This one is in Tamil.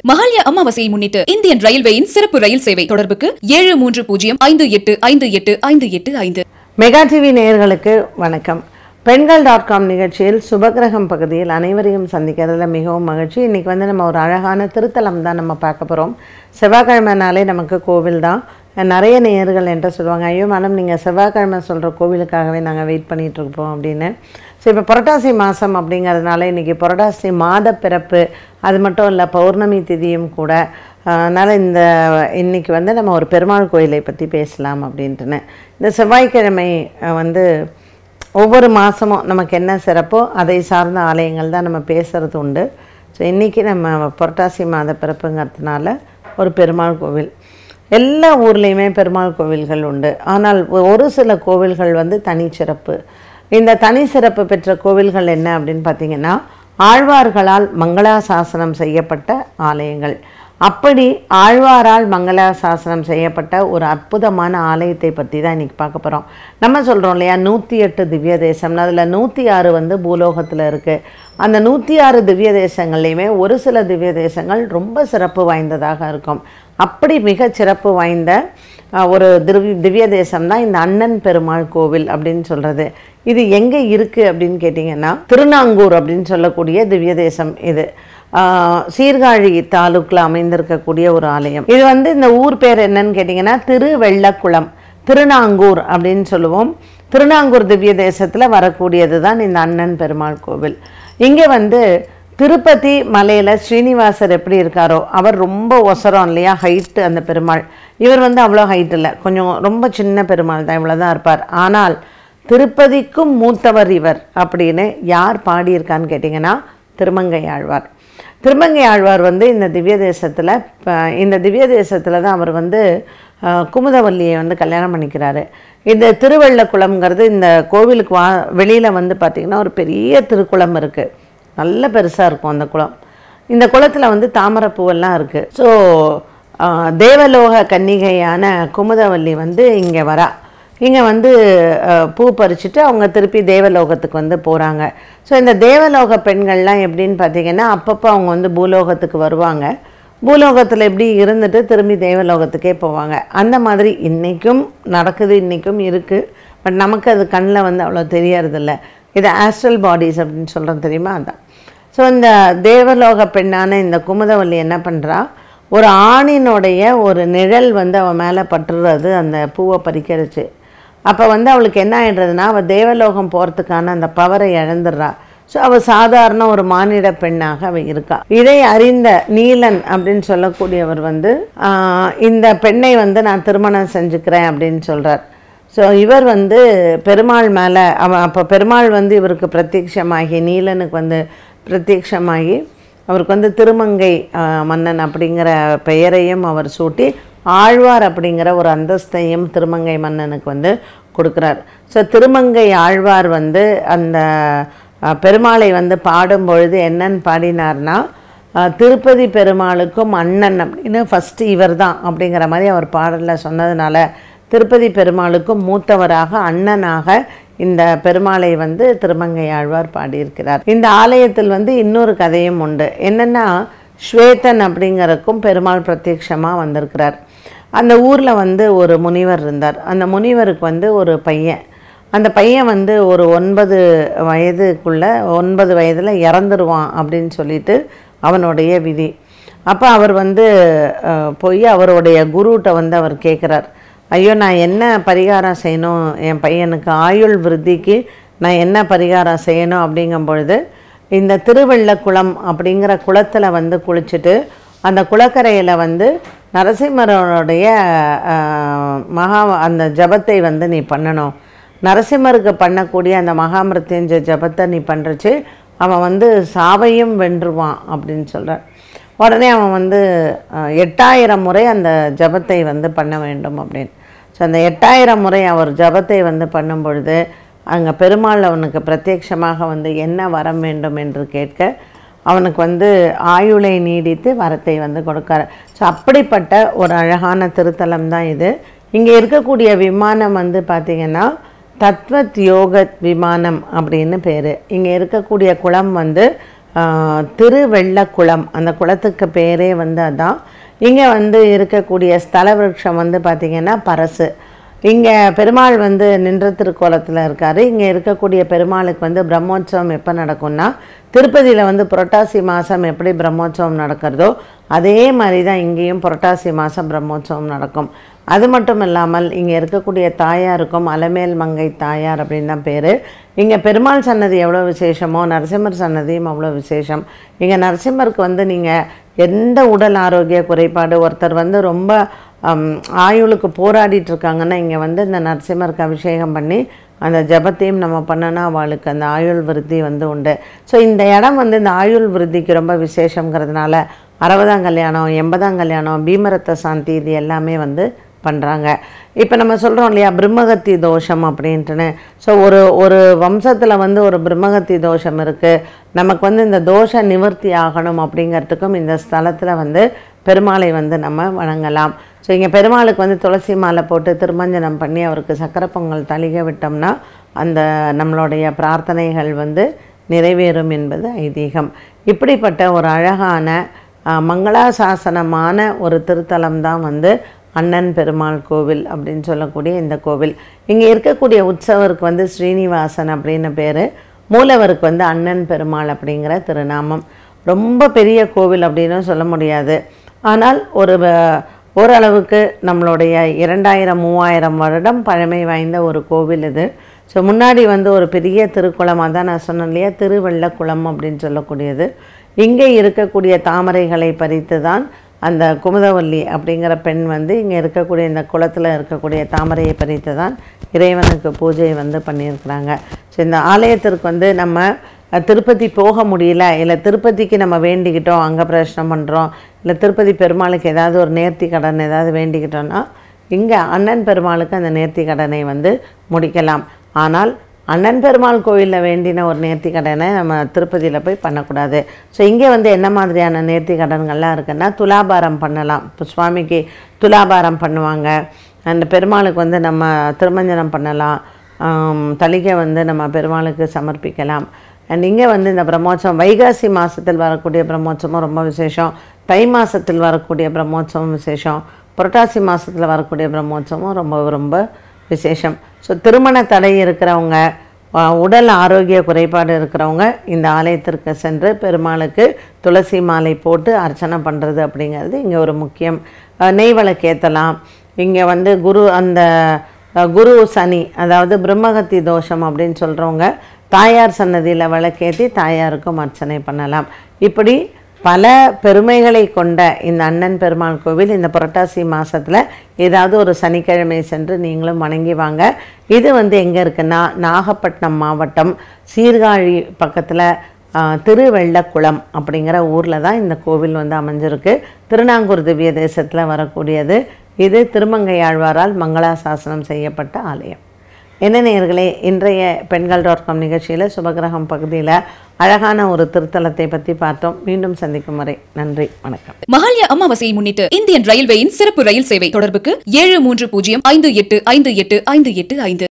மஹாலய அமாவாசையை முன்னிட்டு இந்தியன் ரயில்வேயின் சிறப்பு ரயில் சேவை தொடர்புக்கு 73058585. மெகா டிவி நேயர்களுக்கு வணக்கம். பெண்கள்.com நிகழ்ச்சியில் சுபகிரகம் பகுதியில் அனைவரையும் சந்திக்கிறதுல மிகவும் மகிழ்ச்சி. இன்றைக்கி நம்ம ஒரு அழகான திருத்தலம் தான் நம்ம பார்க்க போகிறோம். செவ்வாய்க்கிழமைனாலே நமக்கு கோவில் தான். நிறைய நேயர்கள் என்கிட்ட சொல்லுவாங்க, ஐயோ மேடம் நீங்கள் செவ்வாய்க்கிழமை சொல்கிற கோவிலுக்காகவே நாங்கள் வெயிட் பண்ணிகிட்ருப்போம் அப்படின்னு. ஸோ இப்போ புரட்டாசி மாதம் அப்படிங்கிறதுனால இன்றைக்கி புரட்டாசி மாத பிறப்பு, அது மட்டும் இல்லை பௌர்ணமி திதியும் கூட. அதனால் இன்றைக்கி நம்ம ஒரு பெருமாள் கோயிலை பற்றி பேசலாம் அப்படின்ட்டுன்னு. இந்த செவ்வாய்க்கிழமை ஒவ்வொரு மாதமும் நமக்கு என்ன சிறப்போ அதை சார்ந்த ஆலயங்கள் தான் நம்ம பேசுகிறது உண்டு. ஸோ இன்றைக்கி நம்ம புரட்டாசி மாத பிறப்புங்கிறதுனால ஒரு பெருமாள் கோவில். எல்லா ஊர்லேயுமே பெருமாள் கோவில்கள் உண்டு. ஆனால் ஒரு சில கோவில்கள் தனிச்சிறப்பு. இந்த தனி சிறப்பு பெற்ற கோவில்கள் என்ன அப்படின்னு பார்த்திங்கன்னா, ஆழ்வார்களால் மங்களாசாசனம் செய்யப்பட்ட ஆலயங்கள். அப்படி ஆழ்வாரால் மங்களாசாசனம் செய்யப்பட்ட ஒரு அற்புதமான ஆலயத்தை பற்றி தான் இன்றைக்கி பார்க்க போகிறோம். நம்ம சொல்கிறோம் இல்லையா, 108 திவ்ய தேசம், அதில் 106 பூலோகத்தில் இருக்குது. அந்த 106 திவ்ய தேசங்கள்லேயுமே ஒரு சில திவ்ய தேசங்கள் ரொம்ப சிறப்பு வாய்ந்ததாக இருக்கும். அப்படி மிக சிறப்பு வாய்ந்த ஒரு திவ்ய தேசம் தான் இந்த அண்ணன் பெருமாள் கோவில் அப்படின்னு சொல்கிறது. இது எங்கே இருக்குது அப்படின்னு கேட்டிங்கன்னா, திருநாங்கூர் அப்படின்னு சொல்லக்கூடிய திவ்ய தேசம் இது. சீர்காழி தாலுக்கில் அமைந்திருக்கக்கூடிய ஒரு ஆலயம். இது இந்த ஊர் பேர் என்னன்னு கேட்டிங்கன்னா திருவெள்ளக்குளம், திருநாங்கூர் அப்படின்னு சொல்லுவோம். திருநாங்கூர் திவ்ய தேசத்தில் வரக்கூடியது தான் இந்த அண்ணன் பெருமாள் கோவில். இங்கே திருப்பதி மலையில் ஸ்ரீனிவாசர் எப்படி இருக்காரோ, அவர் ரொம்ப ஒசரம் இல்லையா, ஹைட்டு அந்த பெருமாள். இவர் அவ்வளோ ஹைட் இல்லை, கொஞ்சம் ரொம்ப சின்ன பெருமாள் தான், இவ்வளோ தான் இருப்பார். ஆனால் திருப்பதிக்கும் மூத்தவர் இவர் அப்படின்னு யார் பாடியிருக்கான்னு கேட்டிங்கன்னா திருமங்கை ஆழ்வார். திருமங்கை ஆழ்வார் இந்த திவ்ய தேசத்தில் தான் அவர் குமுதவல்லியை கல்யாணம் பண்ணிக்கிறாரு. இந்த திருவெள்ளக்குளம்ங்கிறது இந்த கோவிலுக்கு வெளியில் பார்த்திங்கன்னா ஒரு பெரிய திருக்குளம் இருக்குது. நல்ல பெருசாக இருக்கும் அந்த குளம். இந்த குளத்தில் தாமரைப்பூவெல்லாம் இருக்குது. ஸோ தேவலோக கன்னிகையான குமுதவல்லி இங்கே வரா. இங்கே பூ பறிச்சுட்டு அவங்க திருப்பி தேவலோகத்துக்கு போகிறாங்க. ஸோ இந்த தேவலோக பெண்கள்லாம் எப்படின்னு பார்த்திங்கன்னா, அப்பப்போ அவங்க பூலோகத்துக்கு வருவாங்க. பூலோகத்தில் எப்படி இருந்துட்டு திரும்பி தேவலோகத்துக்கே போவாங்க. அந்த மாதிரி இன்றைக்கும் நடக்குது, இன்றைக்கும் இருக்குது. பட் நமக்கு அது கண்ணில் அவ்வளோ தெரியறதில்ல. இது ஆஸ்ட்ரல் பாடிஸ் அப்படின்னு சொல்கிறது தெரியுமா, அதான். ஸோ இந்த தேவலோக பெண்ணான இந்த குமுதவல்லி என்ன பண்ணுறா, ஒரு ஆணினுடைய ஒரு நிழல் அவன் மேலே பட்டுறது அந்த பூவை பறிக்கிறச்சு. அப்போ அவளுக்கு என்ன ஆகிடுறதுன்னா, அவள் தேவலோகம் போகிறதுக்கான அந்த பவரை இழந்துடுறா. ஸோ அவள் சாதாரண ஒரு மானிட பெண்ணாக அவள் இருக்கா. இதை அறிந்த நீலன் அப்படின்னு சொல்லக்கூடியவர் இந்த பெண்ணை நான் திருமணம் செஞ்சுக்கிறேன் அப்படின்னு சொல்கிறார். ஸோ இவர் பெருமாள் மேலே அப்போ பெருமாள் இவருக்கு பிரத்யட்சமாகி, நீலனுக்கு பிரத்யட்சமாகி அவருக்கு திருமங்கை மன்னன் அப்படிங்கிற பெயரையும் அவர் சூட்டி ஆழ்வார் அப்படிங்கிற ஒரு அந்தஸ்தையும் திருமங்கை மன்னனுக்கு கொடுக்குறார். ஸோ திருமங்கை ஆழ்வார் அந்த பெருமாளை பாடும் பொழுது என்னன்னு பாடினார்னா, திருப்பதி பெருமாளுக்கும் அண்ணன் அப்படின்னு ஃபஸ்ட்டு இவர் தான் அப்படிங்கிற மாதிரி அவர் பாடலில் சொன்னதுனால திருப்பதி பெருமாளுக்கும் மூத்தவராக அண்ணனாக இந்த பெருமாளை திருமங்கை ஆழ்வார் பாடியிருக்கிறார். இந்த ஆலயத்தில் இன்னொரு கதையும் உண்டு. என்னென்னா, ஸ்வேதன் அப்படிங்கிறக்கும் பெருமாள் பிரத்யட்சமாக வந்திருக்கிறார். அந்த ஊரில் ஒரு முனிவர் இருந்தார். அந்த முனிவருக்கு ஒரு பையன். அந்த பையன் ஒரு 9 வயதில் இறந்துருவான் அப்படின்னு சொல்லிட்டு அவனுடைய விதி. அப்போ அவர் போய் அவருடைய குருகிட்ட அவர் கேட்குறார், ஐயோ நான் என்ன பரிகாரம் செய்யணும், என் பையனுக்கு ஆயுள் விருத்திக்கு நான் என்ன பரிகாரம் செய்யணும் அப்படிங்கும் பொழுது, இந்த திருவெள்ளக்குளம் அப்படிங்கிற குளத்தில் குளிச்சுட்டு அந்த குளக்கரையில் நரசிம்மருடைய அந்த ஜபத்தை நீ பண்ணணும். நரசிம்மருக்கு பண்ணக்கூடிய அந்த மகாமிருத்யுஞ்சய ஜபத்தை நீ பண்ணுறச்சு அவன் சாவையும் வென்றுவான் அப்படின்னு சொல்கிறார். உடனே அவன் 8000 முறை அந்த ஜபத்தை பண்ண வேண்டும் அப்படின்னு. ஸோ அந்த 8000 முறை அவர் ஜபத்தை பண்ணும் பொழுது அங்கே பெருமாள் அவனுக்கு பிரத்யட்சமாக என்ன வரம் வேண்டும் என்று கேட்க அவனுக்கு ஆயுளை நீடித்து வரத்தை கொடுக்கார். ஸோ அப்படிப்பட்ட ஒரு அழகான திருத்தலம் தான் இது. இங்கே இருக்கக்கூடிய விமானம் பார்த்திங்கன்னா தத்வத் யோக விமானம் அப்படின்னு பேர். இங்கே இருக்கக்கூடிய குளம் திருவெள்ளக்குளம், அந்த குளத்துக்கு பேரே வந்து அதான். இங்கே வந்து இருக்கக்கூடிய ஸ்தல விருட்சம் வந்து பார்த்திங்கன்னா பரசு. இங்கே பெருமாள் வந்து நின்ற திருக்கோலத்தில் இருக்கார். இங்கே இருக்கக்கூடிய பெருமாளுக்கு வந்து பிரம்மோற்சவம் எப்போ நடக்கும்னா, திருப்பதியில் வந்து புரட்டாசி மாதம் எப்படி பிரம்மோற்சவம் நடக்கிறதோ அதே மாதிரி தான் இங்கேயும் புரட்டாசி மாதம் பிரம்மோற்சவம் நடக்கும். அது மட்டும் இல்லாமல் இங்கே இருக்கக்கூடிய தாயாருக்கும் அலமேல் மங்கை தாயார் அப்படின்னு தான் பேர். இங்கே பெருமாள் சன்னதி எவ்வளோ விசேஷமோ நரசிம்மர் சன்னதியும் அவ்வளோ விசேஷம். இங்கே நரசிம்மருக்கு வந்து நீங்கள் எந்த உடல் ஆரோக்கிய குறைபாடு, ஒருத்தர் வந்து ரொம்ப ஆயுளுக்கு போராடிட்டு இருக்காங்கன்னா இங்கே வந்து இந்த நரசிம்மருக்கு அபிஷேகம் பண்ணி அந்த ஜபத்தையும் நம்ம பண்ணனா அவளுக்கு அந்த ஆயுள் விருத்தி வந்து உண்டு. ஸோ இந்த இடம் வந்து இந்த ஆயுள் விருத்திக்கு ரொம்ப விசேஷங்கிறதுனால 60ஆம் கல்யாணம், 80ஆம் கல்யாணம், பீமரத்த சாந்தி இது எல்லாமே வந்து பண்ணுறாங்க. இப்போ நம்ம சொல்கிறோம் இல்லையா பிரம்மகத்தி தோஷம் அப்படின்ட்டுன்னு. ஸோ ஒரு வம்சத்தில் வந்து ஒரு பிரம்மகத்தி தோஷம் இருக்குது, நமக்கு வந்து இந்த தோஷ நிவர்த்தி ஆகணும் அப்படிங்கிறதுக்கும் இந்த ஸ்தலத்தில் வந்து பெருமாளை வந்து நம்ம வணங்கலாம். ஸோ இங்கே பெருமாளுக்கு வந்து துளசி மாலை போட்டு திருமஞ்சனம் பண்ணி அவருக்கு சக்கரை பொங்கல் தளிக விட்டோம்னா அந்த நம்மளுடைய பிரார்த்தனைகள் வந்து நிறைவேறும் என்பது ஐதீகம். இப்படிப்பட்ட ஒரு அழகான மங்களாசாசனமான ஒரு திருத்தலம் தான் வந்து அண்ணன் பெருமாள் கோவில் அப்படின்னு சொல்லக்கூடிய இந்த கோவில். இங்கே இருக்கக்கூடிய உற்சவருக்கு வந்து ஸ்ரீனிவாசன் அப்படின்னு பேர், மூலவருக்கு வந்து அண்ணன் பெருமாள் அப்படிங்கிற திருநாமம். ரொம்ப பெரிய கோவில் அப்படின்னு சொல்ல முடியாது, ஆனால் ஓரளவுக்கு நம்மளுடைய 2000-3000 வருடம் பழமை வாய்ந்த ஒரு கோவில் இது. ஸோ முன்னாடி வந்து ஒரு பெரிய திருக்குளமாக தான் நான் சொன்னேன் இல்லையா, திருவெள்ளக்குளம் அப்படின்னு சொல்லக்கூடியது. இங்கே இருக்கக்கூடிய தாமரைகளை பறித்து தான் அந்த குமுதவல்லி அப்படிங்கிற பெண் வந்து இங்கே இருக்கக்கூடிய இந்த குளத்தில் இருக்கக்கூடிய தாமரையை பறித்து தான் இறைவனுக்கு பூஜை வந்து பண்ணியிருக்கிறாங்க. ஸோ இந்த ஆலயத்திற்கு வந்து நம்ம திருப்பதி போக முடியல, இல்லை திருப்பதிக்கு நம்ம வேண்டிக்கிட்டோம் அங்கே பிரதர்ஷனம் பண்ணுறோம், இல்லை திருப்பதி பெருமாளுக்கு ஏதாவது ஒரு நேர்த்தி கடன் ஏதாவது வேண்டிக்கிட்டோன்னா இங்கே அண்ணன் பெருமாளுக்கு அந்த நேர்த்தி கடனை வந்து முடிக்கலாம். ஆனால் அண்ணன் பெருமாள் கோவிலில் வேண்டின ஒரு நேர்த்தி கடனை நம்ம திருப்பதியில் போய் பண்ணக்கூடாது. ஸோ இங்கே வந்து என்ன மாதிரியான நேர்த்தி கடன்கள்லாம் இருக்குன்னா, துலாபாரம் பண்ணலாம். இப்போ சுவாமிக்கு துலாபாரம் பண்ணுவாங்க, அந்த பெருமாளுக்கு வந்து நம்ம திருமஞ்சனம் பண்ணலாம், தளிகை வந்து நம்ம பெருமாளுக்கு சமர்ப்பிக்கலாம். அண்ட் இங்கே வந்து இந்த பிரம்மோற்சவம் வைகாசி மாதத்தில் வரக்கூடிய பிரம்மோற்சவம் ரொம்ப விசேஷம், தை மாதத்தில் வரக்கூடிய பிரம்மோற்சவம் விசேஷம், புரட்டாசி மாதத்தில் வரக்கூடிய பிரம்மோற்சவம் ரொம்ப ரொம்ப விசேஷம். ஸோ திருமண தடை இருக்கிறவங்க, உடல் ஆரோக்கிய குறைபாடு இருக்கிறவங்க இந்த ஆலயத்திற்கு சென்று பெருமாளுக்கு துளசி மாலை போட்டு அர்ச்சனை பண்ணுறது அப்படிங்கிறது இங்கே ஒரு முக்கியம். நெய் விளக்கேற்றலாம். இங்கே வந்து குரு சனி, அதாவது பிரம்மகத்தி தோஷம் அப்படின்னு சொல்கிறவங்க தாயார் சன்னதியில் விளக்கேற்றி தாயாருக்கும் அர்ச்சனை பண்ணலாம். இப்படி பல பெருமைகளை கொண்ட இந்த அண்ணன் பெருமாள் கோவில் இந்த புரட்டாசி மாதத்தில் ஏதாவது ஒரு சனிக்கிழமை சென்று நீங்களும் வணங்கி வாங்க. இது வந்து எங்கே இருக்குன்னா, நாகப்பட்டினம் மாவட்டம் சீர்காழி பக்கத்தில் திருவெள்ளக்குளம் அப்படிங்கிற ஊரில் தான் இந்த கோவில் வந்து அமைஞ்சிருக்கு. திருநாங்கூர் திவ்ய தேசத்தில் வரக்கூடியது. இது திருமங்கையாழ்வாரால் மங்களாசாசனம் செய்யப்பட்ட ஆலயம். என்ன நேயர்களே, இன்றைய பெண்கள்.com நிகழ்ச்சியில் சுபகிரகம் பகுதியில் அழகான ஒரு திருத்தலத்தை பற்றி பார்த்தோம். மீண்டும் சந்திக்கும் வரை நன்றி, வணக்கம். மகாலய அமாவாசையை முன்னிட்டு இந்தியன் ரயில்வேயின் சிறப்பு ரயில் சேவை. தொடர்புக்கு 7305858585.